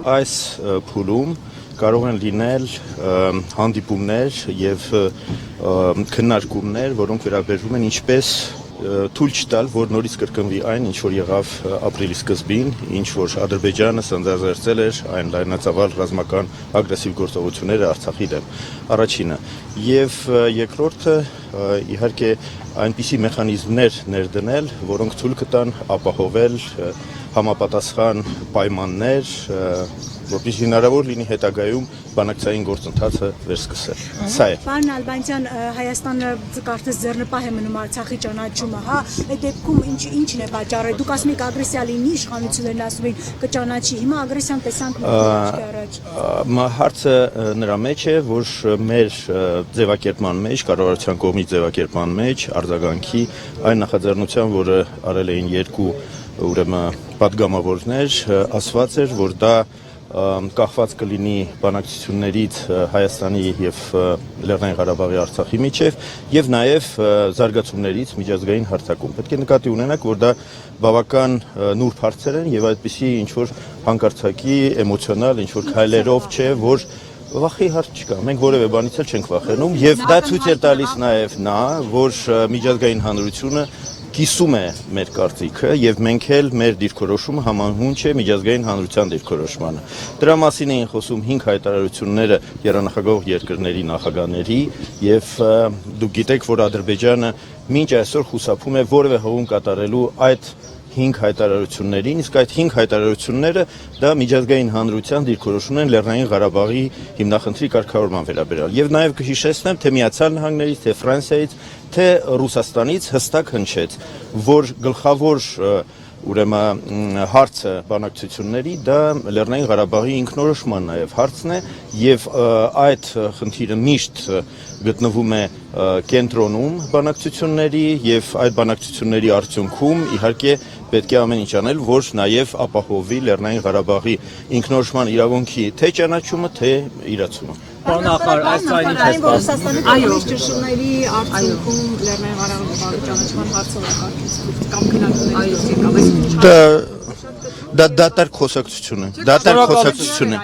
Այս փուլում կարող են լինել հանդիպումներ եւ քննարկումներ, որոնք վերաբերում են ինչպես թույլ չտալ, որ նորից կրկնվի այն, ինչ որ եղավ ապրիլի սկզբին, ինչ որ Ադրբեջանը սանձազերծել էր այն լայնածավալ ռազմական ագրեսիվ գործողությունները Արցախի դեմ։ Առաջինը եւ երկրորդը իհարկե այնպիսի մեխանիզմներ ներդնել, որոնք թույլ կտան ապահովել համապատասխան պայմաններ, որպես հնարավոր լինի հետագայում բանակցային գործընթացը վերսկսել։ Սա է։ Պարոն Ալբանյան, Հայաստանը կարծես ձեռնպահ է մնում Արցախի ճանաչումը, հա, այդ դեպքում ինչն է պատճառը։ Դուք ասում եք ագրեսիա լինի, իշխանություններն ասում են կճանաչի։ Հիմա ագրեսիան տեսանք առաջ։ Հարցը նրա մեջ է, որ մեր ձևակերպման մեջ, կառավարության կողմից ձևակերպման մեջ արձագանքի այն նախաձեռնության, որը արել էին երկու ուրեմն պատգամավորներ, ասված էր, որ դա կախված կլինի բանակցություններից Հայաստանի եւ Լեռնային Ղարաբաղի Արցախի միջև եւ նաեւ զարգացումներից միջազգային հարթակում։ Պետք է նկատի ունենաք, որ դա բավական նուրբ հարցեր են եւ այդպիսի ինչ որ հանկարծակի էմոցիոնալ ինչ որ քայլերով չէ, որ վախի հարց չկա։ Մենք որևէ բանից էլ չենք վախենում եւ դա ցույց է տալիս նաեւ նա, որ միջազգային հանրությունը կիսում է մեր կարծիքը եւ մենք էլ մեր դիրքորոշումը համահունչ է միջազգային հանրության դիրքորոշմանը։ Դրա մասին էին խոսում 5 հայտարարությունները երանախագահող երկրների նախագահների եւ դուք գիտեք, որ Ադրբեջանը մինչ այսօր խուսափում է որևէ հողում կատարելու այդ 5 հայտարարություններին, իսկ այդ 5 հայտարարությունները դա միջազգային հանրության դիրքորոշումն են Լեռնային Ղարաբաղի հիմնախնդրի կարգավորման վերաբերյալ։ Եվ նաև կհիշեցնեմ, թե Միացյալ Նահանգներից, թե Ֆրանսիայից, թե Ռուսաստանից հստակ հնչեց, որ գլխավոր ուրեմն հարցը բանակցությունների դա Լեռնային Ղարաբաղի ինքնորոշման նաև հարցն է եւ այդ խնդիրը միշտ գտնվում է կենտրոնում բանակցությունների եւ այդ բանակցությունների արդյունքում իհարկե պետք է ամեն ինչ անել, որ նաև ապահովի Լեռնային Ղարաբաղի ինքնորոշման իրավունքի թե ճանաչումը, թե իրացումը։ Պարոն Ախար, այս այն ինչ է Ռուսաստանի կողմից ճնշումների արդյունքում Լեռնային Ղարաբաղի ճանաչման հարցը կամ քննարկումների դա դատարկ խոսակցություն է։